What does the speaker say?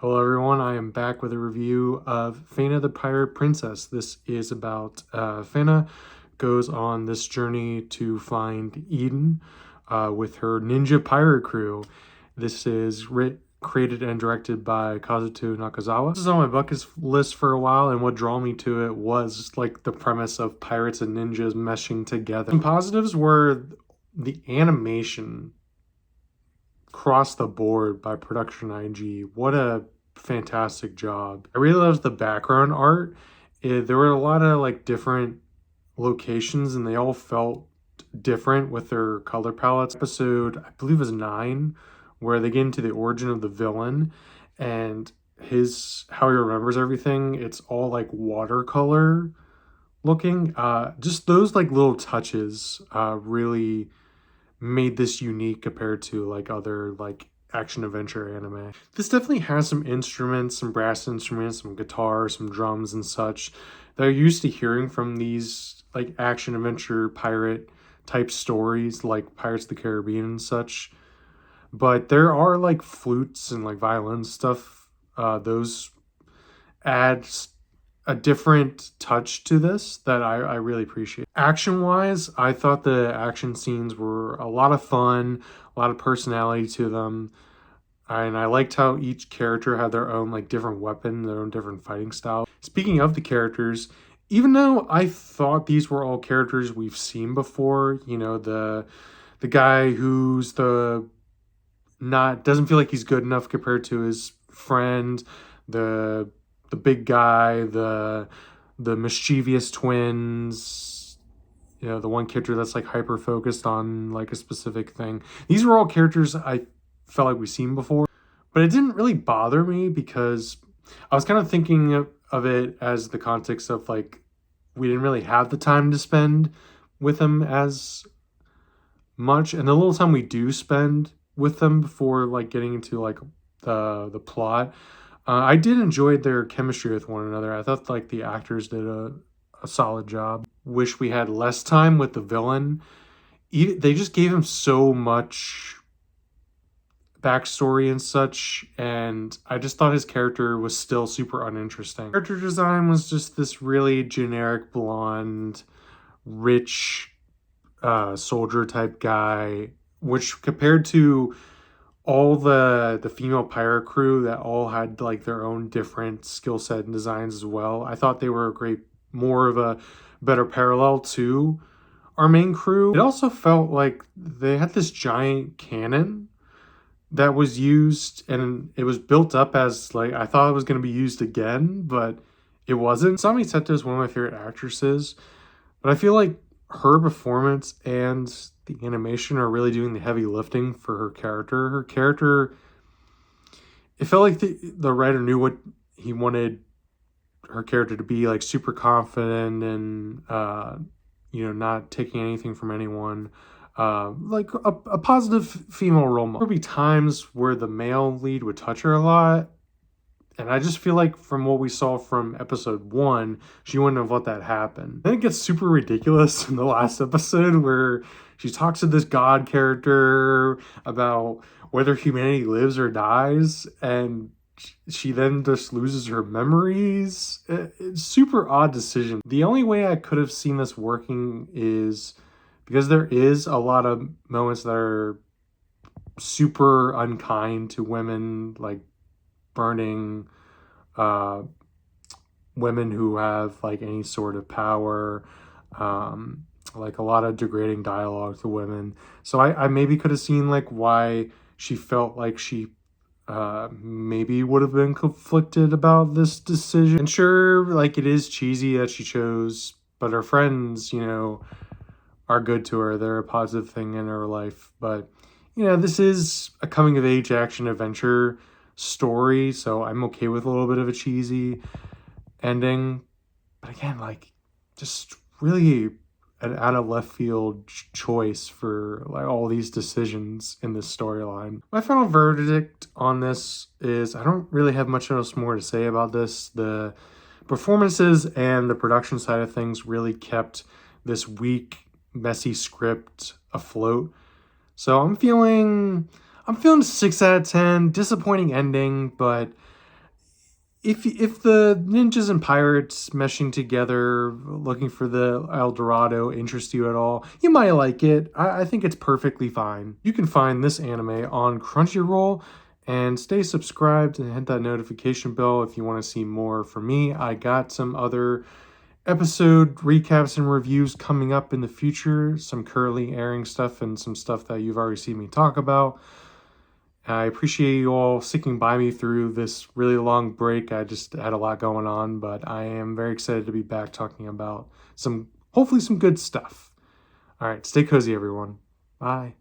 Hello everyone, I am back with a review of Fena the Pirate Princess. This is about Fena goes on this journey to find Eden with her ninja pirate crew. This is created and directed by Kazuto Nakazawa. This is on my bucket list for a while, and what drew me to it was like the premise of pirates and ninjas meshing together. Some positives were the animation across the board by Production IG. What a fantastic job. I really loved the background art. There were a lot of like different locations and they all felt different with their color palettes. Episode, I believe, is 9, where they get into the origin of the villain and how he remembers everything. It's all like watercolor looking. Just those like little touches really made this unique compared to like other like action adventure anime. This definitely has some instruments, some brass instruments, some guitar, some drums and such that I'm used to hearing from these like action adventure pirate type stories like Pirates of the Caribbean and such. But there are like flutes and like violin stuff. Those add a different touch to this that I really appreciate. Action-wise, I thought the action scenes were a lot of fun, a lot of personality to them, and I liked how each character had their own like different weapon, their own different fighting style. Speaking of the characters, even though I thought these were all characters we've seen before, you know, the guy who's the not doesn't feel like he's good enough compared to his friend, the big guy, the mischievous twins, you know, the one character that's like hyper focused on like a specific thing. These were all characters I felt like we've seen before, but it didn't really bother me because I was kind of thinking of it as the context of like we didn't really have the time to spend with them as much, and the little time we do spend with them before like getting into like the plot, I did enjoy their chemistry with one another. I thought like the actors did a solid job. Wish we had less time with the villain. They just gave him so much backstory and such, and I just thought his character was still super uninteresting. Character design was just this really generic blonde, rich soldier type guy, which compared to all the female pirate crew that all had like their own different skill set and designs as well. I thought they were more of a better parallel to our main crew. It also felt like they had this giant cannon that was used, and it was built up as like I thought it was going to be used again, but it wasn't. Asami Seto is one of my favorite actresses, but I feel like her performance and the animation are really doing the heavy lifting for her character. Her character, it felt like the writer knew what he wanted her character to be, like super confident and, you know, not taking anything from anyone. Like a positive female role model. There would be times where the male lead would touch her a lot, and I just feel like from what we saw from episode 1, she wouldn't have let that happen. Then it gets super ridiculous in the last episode where she talks to this god character about whether humanity lives or dies, and she then just loses her memories. It's super odd decision. The only way I could have seen this working is because there is a lot of moments that are super unkind to women, like burning women who have like any sort of power, like a lot of degrading dialogue to women. So I maybe could have seen like why she felt like she maybe would have been conflicted about this decision. And sure, like it is cheesy that she chose, but her friends, you know, are good to her. They're a positive thing in her life. But you know, this is a coming of age action adventure story, so I'm okay with a little bit of a cheesy ending. But again, like just really an out of left field choice for like all these decisions in this storyline. My final verdict on this is I don't really have much else more to say about this. The performances and the production side of things really kept this weak, messy script afloat. So I'm feeling 6 out of 10. Disappointing ending, but if the ninjas and pirates meshing together, looking for the El Dorado interest you at all, you might like it. I think it's perfectly fine. You can find this anime on Crunchyroll, and stay subscribed and hit that notification bell if you want to see more from me. I got some other episode recaps and reviews coming up in the future, some currently airing stuff and some stuff that you've already seen me talk about. I appreciate you all sticking by me through this really long break. I just had a lot going on, but I am very excited to be back talking about hopefully some good stuff. All right, stay cozy, everyone. Bye.